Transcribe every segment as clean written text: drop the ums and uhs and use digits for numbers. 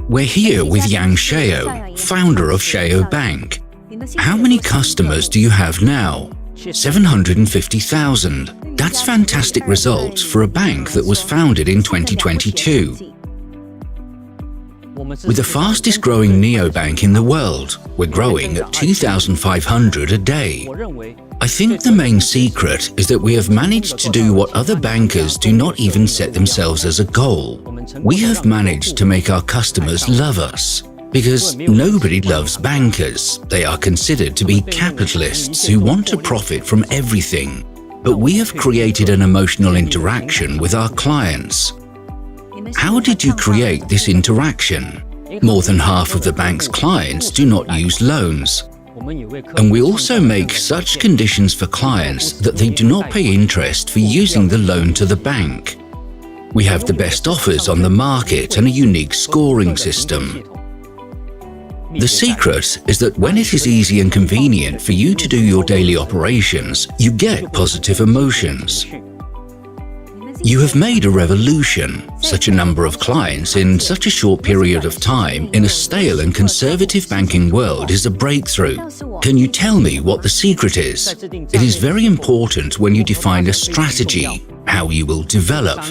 We're here with Yang Shao, founder of Shao Bank. How many customers do you have now? 750,000. That's fantastic results for a bank that was founded in 2022. We're the fastest growing neobank in the world. We're growing at 2,500 a day. I think the main secret is that we have managed to do what other bankers do not even set themselves as a goal. We have managed to make our customers love us. Because nobody loves bankers. They are considered to be capitalists who want to profit from everything. But we have created an emotional interaction with our clients. How did you create this interaction? More than half of the bank's clients do not use loans. And we also make such conditions for clients that they do not pay interest for using the loan to the bank. We have the best offers on the market and a unique scoring system. The secret is that when it is easy and convenient for you to do your daily operations, you get positive emotions. You have made a revolution. Such a number of clients in such a short period of time in a stale and conservative banking world is a breakthrough. Can you tell me what the secret is? It is very important when you define a strategy, how you will develop.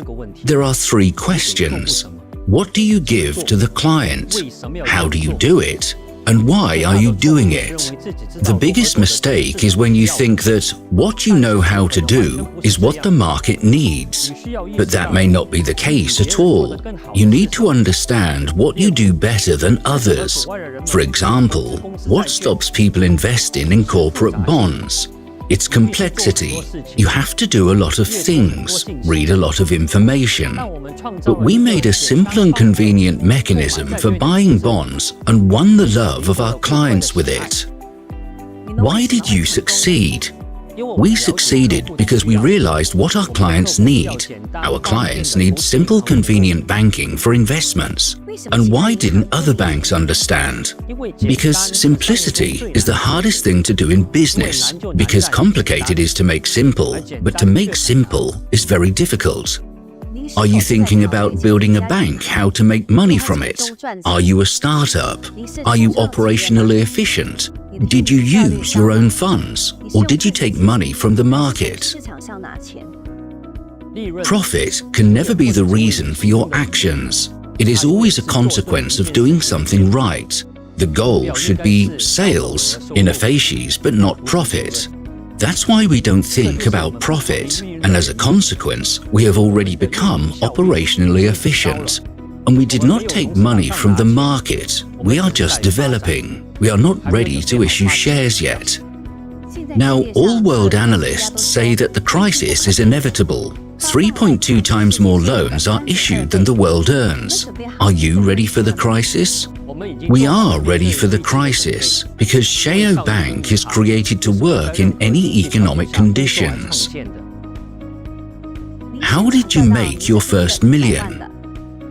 There are 3 questions. What do you give to the client? How do you do it? And why are you doing it? The biggest mistake is when you think that what you know how to do is what the market needs. But that may not be the case at all. You need to understand what you do better than others. For example, what stops people investing in corporate bonds? It's complexity. You have to do a lot of things, read a lot of information. But we made a simple and convenient mechanism for buying bonds and won the love of our clients with it. Why did you succeed? We succeeded because we realized what our clients need. Our clients need simple, convenient banking for investments. And why didn't other banks understand? Because simplicity is the hardest thing to do in business, because complicated is to make simple, but to make simple is very difficult. Are you thinking about building a bank, how to make money from it? Are you a startup? Are you operationally efficient? Did you use your own funds, or did you take money from the market? Profit can never be the reason for your actions. It is always a consequence of doing something right. The goal should be sales, in a facies, but not profit. That's why we don't think about profit, and as a consequence, we have already become operationally efficient. And we did not take money from the market. We are just developing. We are not ready to issue shares yet. Now, all world analysts say that the crisis is inevitable. 3.2 times more loans are issued than the world earns. Are you ready for the crisis? We are ready for the crisis because Shao Bank is created to work in any economic conditions. How did you make your first million?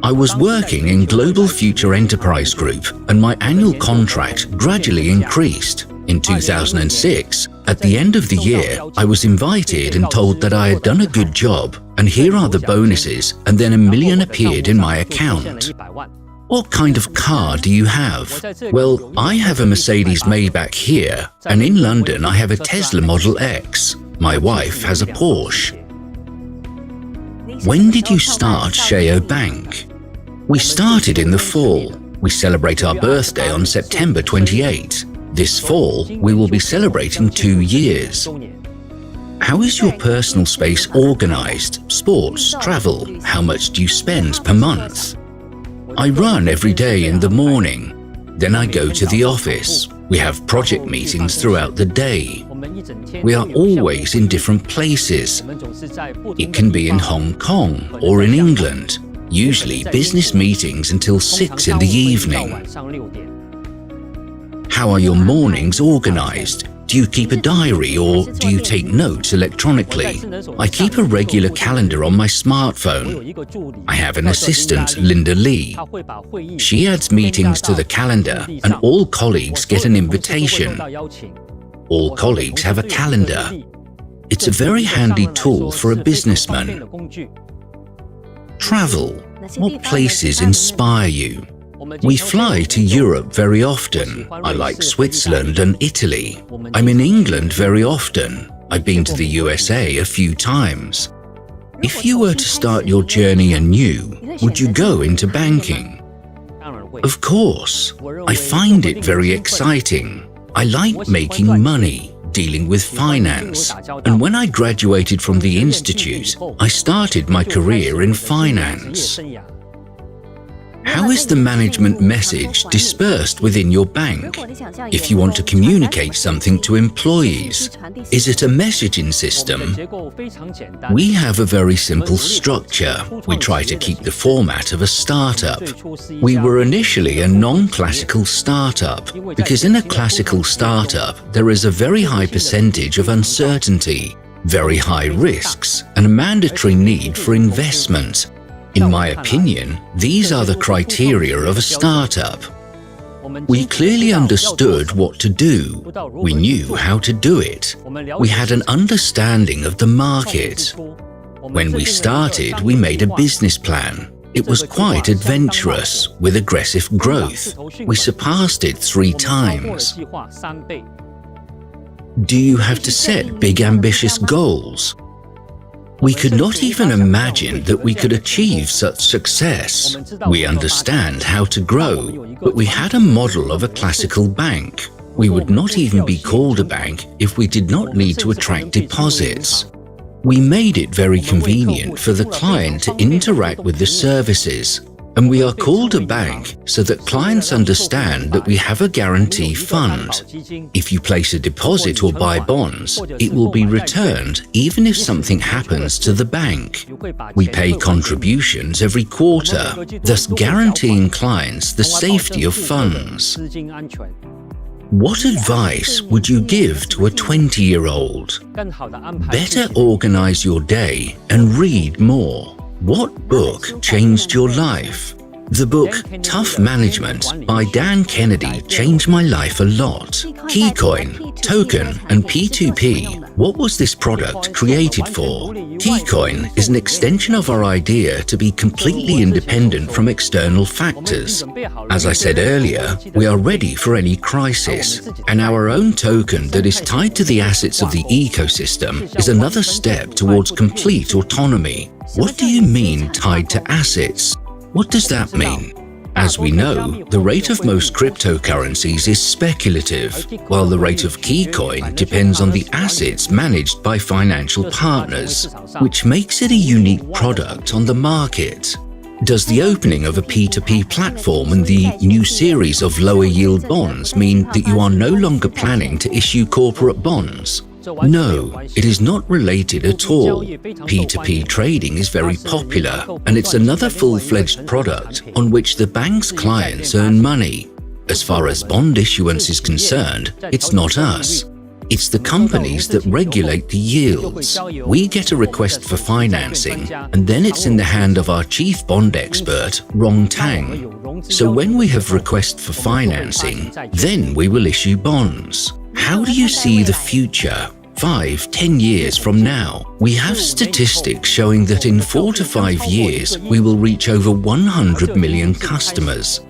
I was working in Global Future Enterprise Group and my annual contract gradually increased. In 2006, at the end of the year, I was invited and told that I had done a good job and here are the bonuses, and then $1 million appeared in my account. What kind of car do you have? Well, I have a Mercedes Maybach here, and in London I have a Tesla Model X. My wife has a Porsche. When did you start Shao Bank? We started in the fall. We celebrate our birthday on September 28. This fall, we will be celebrating 2 years. How is your personal space organized? Sports, travel, how much do you spend per month? I run every day in the morning. Then I go to the office. We have project meetings throughout the day. We are always in different places. It can be in Hong Kong or in England. Usually business meetings until 6 in the evening. How are your mornings organized? Do you keep a diary or do you take notes electronically? I keep a regular calendar on my smartphone. I have an assistant, Linda Lee. She adds meetings to the calendar and all colleagues get an invitation. All colleagues have a calendar. It's a very handy tool for a businessman. Travel. What places inspire you? We fly to Europe very often. I like Switzerland and Italy. I'm in England very often. I've been to the USA a few times. If you were to start your journey anew, would you go into banking? Of course. I find it very exciting. I like making money, dealing with finance. And when I graduated from the institute, I started my career in finance. How is the management message dispersed within your bank? If you want to communicate something to employees, is it a messaging system? We have a very simple structure. We try to keep the format of a startup. We were initially a non-classical startup because in a classical startup, there is a very high percentage of uncertainty, very high risks, and a mandatory need for investment. In my opinion, these are the criteria of a startup. We clearly understood what to do. We knew how to do it. We had an understanding of the market. When we started, we made a business plan. It was quite adventurous, with aggressive growth. We surpassed it 3 times. Do you have to set big ambitious goals? We could not even imagine that we could achieve such success. We understand how to grow, but we had a model of a classical bank. We would not even be called a bank if we did not need to attract deposits. We made it very convenient for the client to interact with the services, and we are called a bank so that clients understand that we have a guarantee fund. If you place a deposit or buy bonds, it will be returned even if something happens to the bank. We pay contributions every quarter, thus guaranteeing clients the safety of funds. What advice would you give to a 20-year-old? Better organize your day and read more. What book changed your life? The book Tough Management by Dan Kennedy changed my life a lot. KeyCoin, token, and P2P. What was this product created for? KeyCoin is an extension of our idea to be completely independent from external factors. As I said earlier, we are ready for any crisis, and our own token that is tied to the assets of the ecosystem is another step towards complete autonomy. What do you mean tied to assets? What does that mean? As we know, the rate of most cryptocurrencies is speculative, while the rate of KeyCoin depends on the assets managed by financial partners, which makes it a unique product on the market. Does the opening of a P2P platform and the new series of lower-yield bonds mean that you are no longer planning to issue corporate bonds? No, it is not related at all. P2P trading is very popular, and it's another full-fledged product on which the bank's clients earn money. As far as bond issuance is concerned, it's not us. It's the companies that regulate the yields. We get a request for financing, and then it's in the hand of our chief bond expert, Rong Tang. So when we have request for financing, then we will issue bonds. How do you see the future? 5-10 years from now? We have statistics showing that in 4 to 5 years, we will reach over 100 million customers.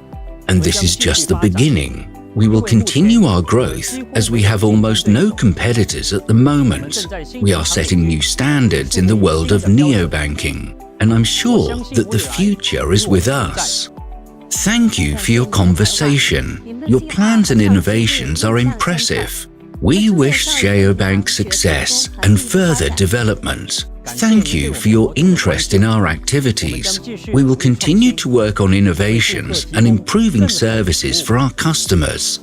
And this is just the beginning. We will continue our growth as we have almost no competitors at the moment. We are setting new standards in the world of neobanking, and I'm sure that the future is with us. Thank you for your conversation. Your plans and innovations are impressive. We wish Shao Bank success and further development. Thank you for your interest in our activities. We will continue to work on innovations and improving services for our customers.